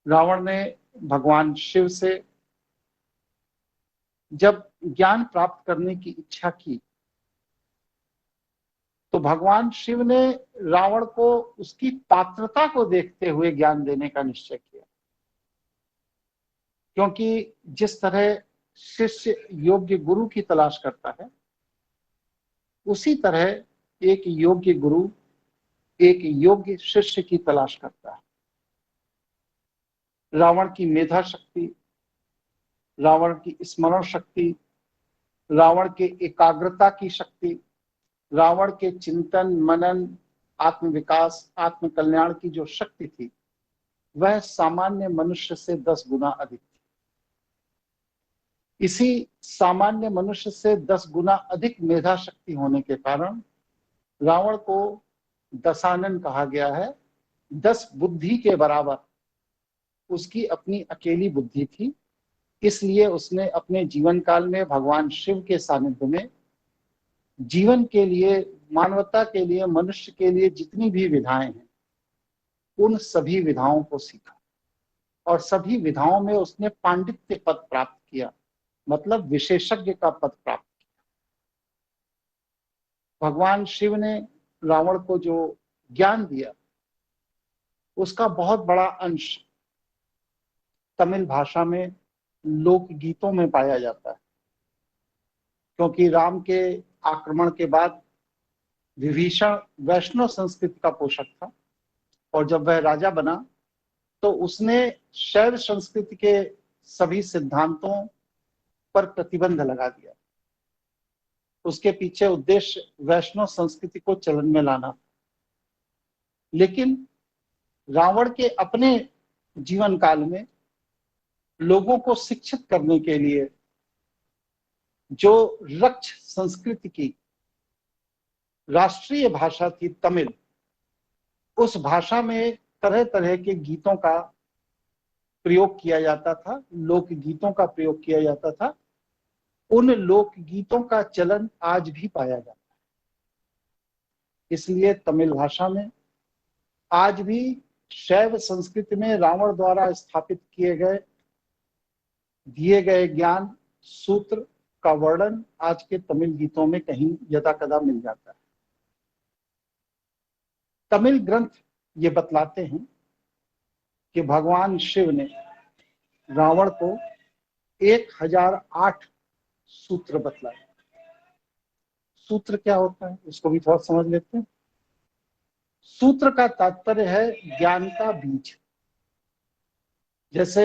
रावण ने भगवान शिव से जब ज्ञान प्राप्त करने की इच्छा की तो भगवान शिव ने रावण को उसकी पात्रता को देखते हुए ज्ञान देने का निश्चय किया, क्योंकि जिस तरह शिष्य योग्य गुरु की तलाश करता है, उसी तरह एक योग्य गुरु एक योग्य शिष्य की तलाश करता है। रावण की मेधा शक्ति, रावण की स्मरण शक्ति, रावण के एकाग्रता की शक्ति, रावण के चिंतन मनन, आत्मविकास, आत्म कल्याण की जो शक्ति थी वह सामान्य मनुष्य से 10 गुना अधिक थी। इसी सामान्य मनुष्य से 10 गुना अधिक मेधा शक्ति होने के कारण रावण को दशानन कहा गया है। 10 बुद्धि के बराबर उसकी अपनी अकेली बुद्धि थी, इसलिए उसने अपने जीवन काल में भगवान शिव के सानिध्य में जीवन के लिए, मानवता के लिए, मनुष्य के लिए जितनी भी विधाएं हैं उन सभी विधाओं को सीखा और सभी विधाओं में उसने पांडित्य पद प्राप्त किया, मतलब विशेषज्ञ का पद प्राप्त किया। भगवान शिव ने रावण को जो ज्ञान दिया उसका बहुत बड़ा अंश तमिल भाषा में लोकगीतों में पाया जाता है, क्योंकि राम के आक्रमण के बाद विभीषण वैष्णव संस्कृति का पोषक था और जब वह राजा बना तो उसने शैव संस्कृति के सभी सिद्धांतों पर प्रतिबंध लगा दिया। उसके पीछे उद्देश्य वैष्णव संस्कृति को चलन में लाना। लेकिन रावण के अपने जीवन काल में लोगों को शिक्षित करने के लिए जो रक्ष संस्कृति की राष्ट्रीय भाषा थी तमिल, उस भाषा में तरह तरह के गीतों का प्रयोग किया जाता था, लोकगीतों का प्रयोग किया जाता था। उन लोकगीतों का चलन आज भी पाया जाता है। इसलिए तमिल भाषा में आज भी शैव संस्कृति में रावण द्वारा स्थापित किए गए दिए गए ज्ञान सूत्र का वर्णन आज के तमिल गीतों में कहीं यदा कदा मिल जाता है। तमिल ग्रंथ ये बतलाते हैं कि भगवान शिव ने रावण को 1008 सूत्र बतलाए। सूत्र क्या होता है इसको भी थोड़ा समझ लेते हैं। सूत्र का तात्पर्य है ज्ञान का बीज। जैसे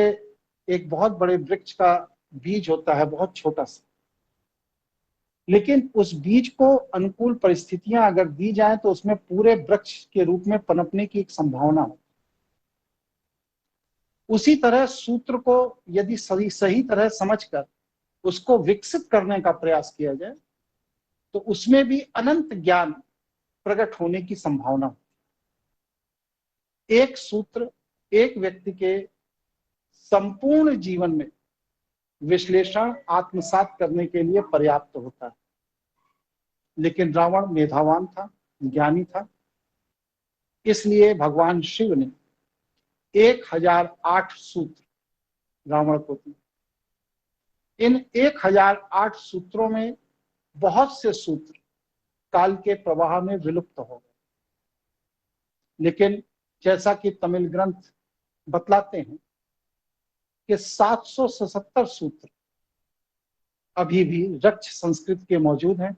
एक बहुत बड़े वृक्ष का बीज होता है, बहुत छोटा सा, लेकिन उस बीज को अनुकूल परिस्थितियां अगर दी जाए तो उसमें पूरे वृक्ष के रूप में पनपने की एक संभावना हो। उसी तरह सूत्र को यदि सही तरह समझकर उसको विकसित करने का प्रयास किया जाए तो उसमें भी अनंत ज्ञान प्रकट होने की संभावना हो। एक सूत्र एक व्यक्ति के संपूर्ण जीवन में विश्लेषण आत्मसात करने के लिए पर्याप्त होता है। लेकिन रावण मेधावान था, ज्ञानी था, इसलिए भगवान शिव ने 1008 सूत्र रावण को दिए। इन 1008 सूत्रों में बहुत से सूत्र काल के प्रवाह में विलुप्त हो गए, लेकिन जैसा कि तमिल ग्रंथ बतलाते हैं कि 777 सूत्र अभी भी रक्ष संस्कृत के मौजूद हैं,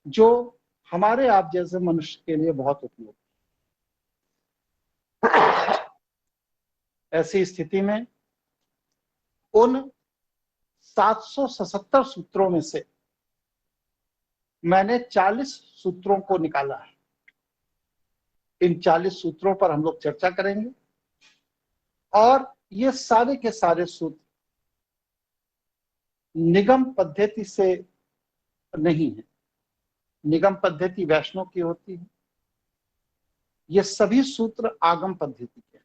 जो हमारे आप जैसे मनुष्य के लिए बहुत उपयोगी। ऐसी स्थिति में उन 777 सूत्रों में से मैंने 40 सूत्रों को निकाला है। इन 40 सूत्रों पर हम लोग चर्चा करेंगे और ये सारे के सारे सूत्र निगम पद्धति से नहीं है। निगम पद्धति वैष्णव की होती है, ये सभी सूत्र आगम पद्धति के।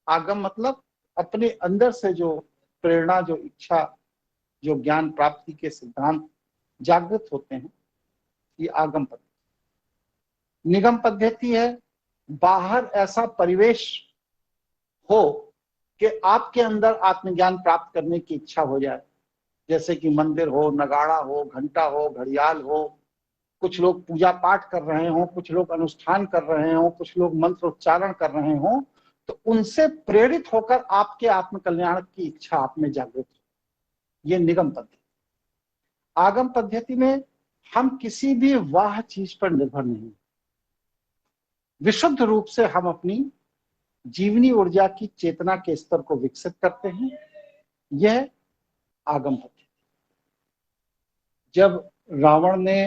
आगम मतलब अपने अंदर से जो प्रेरणा, जो इच्छा, जो ज्ञान प्राप्ति के सिद्धांत जागृत होते हैं, ये आगम पद्धति। निगम पद्धति है बाहर ऐसा परिवेश हो कि आपके अंदर आत्मज्ञान प्राप्त करने की इच्छा हो जाए, जैसे कि मंदिर हो, नगाड़ा हो, घंटा हो, घड़ियाल हो, कुछ लोग पूजा पाठ कर रहे हो, कुछ लोग अनुष्ठान कर रहे हो, कुछ लोग मंत्र उच्चारण कर रहे हो, तो उनसे प्रेरित होकर आपके आत्म कल्याण की इच्छा आप में जागृत हो। ये निगम पद्धति। आगम पद्धति में हम किसी भी वाह चीज पर निर्भर नहीं, विशुद्ध रूप से हम अपनी जीवनी ऊर्जा की चेतना के स्तर को विकसित करते हैं। यह आगम पद्धति। जब रावण ने,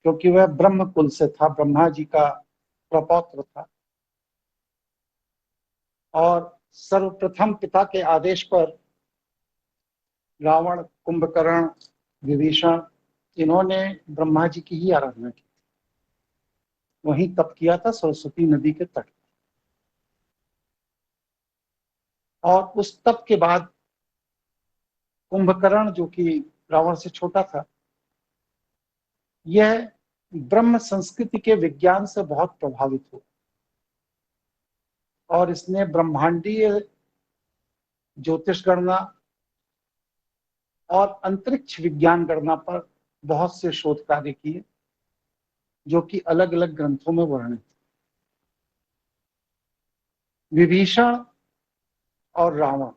क्योंकि वह ब्रह्म कुल से था, ब्रह्मा जी का प्रपौत्र था, और सर्वप्रथम पिता के आदेश पर रावण, कुंभकर्ण, विभीषण, इन्होंने ब्रह्मा जी की ही आराधना की, वहीं तप किया था सरस्वती नदी के तट। और उस तप के बाद कुंभकर्ण, जो कि रावण से छोटा था, यह ब्रह्म संस्कृति के विज्ञान से बहुत प्रभावित हुआ और इसने ब्रह्मांडीय ज्योतिष गणना और अंतरिक्ष विज्ञान गणना पर बहुत से शोध कार्य किए, जो कि अलग अलग ग्रंथों में वर्णित। विभीषण और रावण,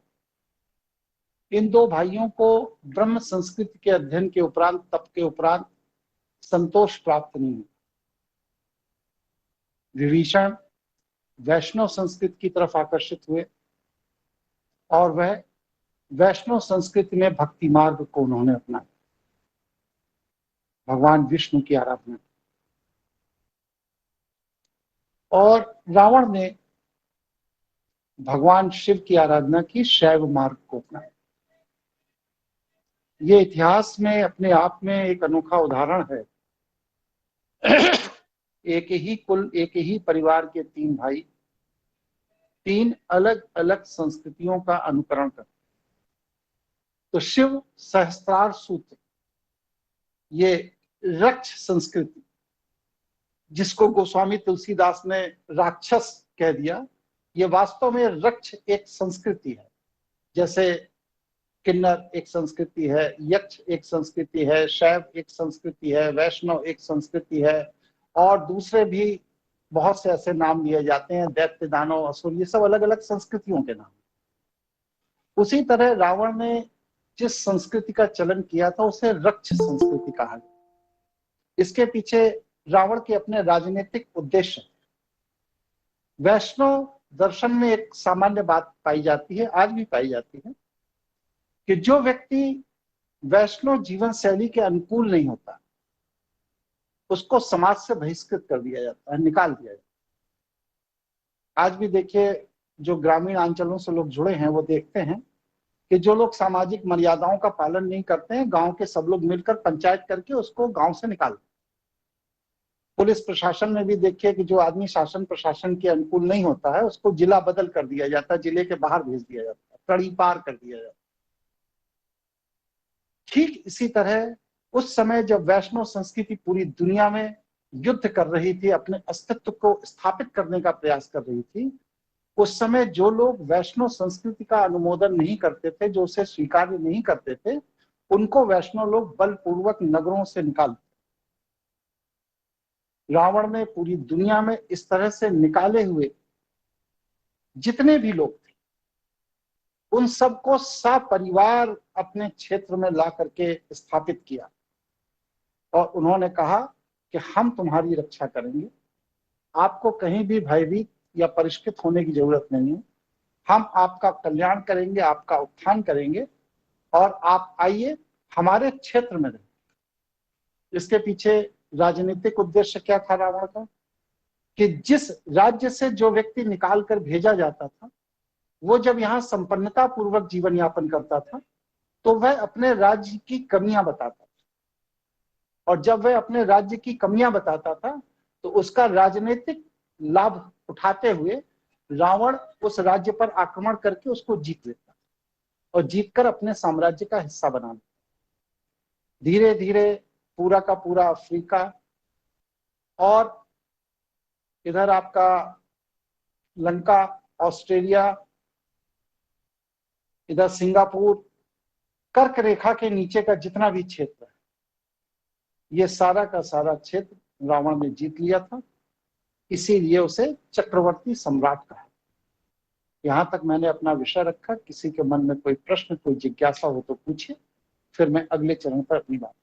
इन दो भाइयों को ब्रह्म संस्कृति के अध्ययन के उपरांत, तप के उपरांत संतोष प्राप्त नहीं हुआ। विभीषण वैष्णव संस्कृति की तरफ आकर्षित हुए और वह वैष्णव संस्कृति में भक्ति मार्ग को उन्होंने अपनाया, भगवान विष्णु की आराधना। और रावण ने भगवान शिव की आराधना की, शैव मार्ग को अपनाया। ये इतिहास में अपने आप में एक अनोखा उदाहरण है। एक ही कुल, एक ही परिवार के तीन भाई, तीन अलग अलग संस्कृतियों का अनुकरण करते। तो शिव सहस्त्रार सूत्र, ये रक्ष संस्कृति, जिसको गोस्वामी तुलसीदास ने राक्षस कह दिया, ये वास्तव में रक्ष एक संस्कृति है। जैसे किन्नर एक संस्कृति है, यक्ष एक संस्कृति है, शैव एक संस्कृति है, वैष्णव एक संस्कृति है, और दूसरे भी बहुत से ऐसे नाम लिए जाते हैं, दैत्य, दानव, असुर, ये सब अलग अलग संस्कृतियों के नाम। उसी तरह रावण ने जिस संस्कृति का चलन किया था उसे रक्ष संस्कृति कहा गया। इसके पीछे रावण के अपने राजनीतिक उद्देश्य। वैष्णव दर्शन में एक सामान्य बात पाई जाती है, आज भी पाई जाती है, कि जो व्यक्ति वैष्णव जीवन शैली के अनुकूल नहीं होता, उसको समाज से बहिष्कृत कर दिया जाता है, निकाल दिया जाता है। आज भी देखिए, जो ग्रामीण अंचलों से लोग जुड़े हैं वो देखते हैं कि जो लोग सामाजिक मर्यादाओं का पालन नहीं करते हैं, गांव के सब लोग मिलकर पंचायत करके उसको गांव से निकाल। पुलिस प्रशासन में भी देखिए कि जो आदमी शासन प्रशासन के अनुकूल नहीं होता है उसको जिला बदल कर दिया जाता है, जिले के बाहर भेज दिया जाता है, कड़ी पार कर दिया जाता है। ठीक इसी तरह उस समय जब वैष्णव संस्कृति पूरी दुनिया में युद्ध कर रही थी, अपने अस्तित्व को स्थापित करने का प्रयास कर रही थी, उस समय जो लोग वैष्णव संस्कृति का अनुमोदन नहीं करते थे, जो उसे स्वीकार नहीं करते थे, उनको वैष्णव लोग बलपूर्वक नगरों से निकाल। रावण ने पूरी दुनिया में इस तरह से निकाले हुए जितने भी लोग थे, उन सबको सपरिवार अपने क्षेत्र में ला करके स्थापित किया और उन्होंने कहा कि हम तुम्हारी रक्षा करेंगे, आपको कहीं भी भयभीत या परिष्कृत होने की जरूरत नहीं है, हम आपका कल्याण करेंगे, आपका उत्थान करेंगे, और आप आइए हमारे क्षेत्र में रहें। इसके पीछे राजनीतिक उद्देश्य क्या था रावण का, कि जिस राज्य से जो व्यक्ति निकाल कर भेजा जाता था, वो जब यहाँ संपन्नता पूर्वक जीवन यापन करता था तो वह अपने राज्य की कमियां बताता था, और जब वह अपने राज्य की कमियां बताता था तो उसका राजनीतिक लाभ उठाते हुए रावण उस राज्य पर आक्रमण करके उसको जीत लेता और जीतकर अपने साम्राज्य का हिस्सा बना लेता। धीरे धीरे पूरा का पूरा अफ्रीका और इधर आपका लंका ऑस्ट्रेलिया, इधर सिंगापुर, कर्क रेखा के नीचे का जितना भी क्षेत्र है, ये सारा का सारा क्षेत्र रावण ने जीत लिया था। इसीलिए उसे चक्रवर्ती सम्राट कहा। यहां तक मैंने अपना विषय रखा। किसी के मन में कोई प्रश्न, कोई जिज्ञासा हो तो पूछिए, फिर मैं अगले चरण पर अपनी बात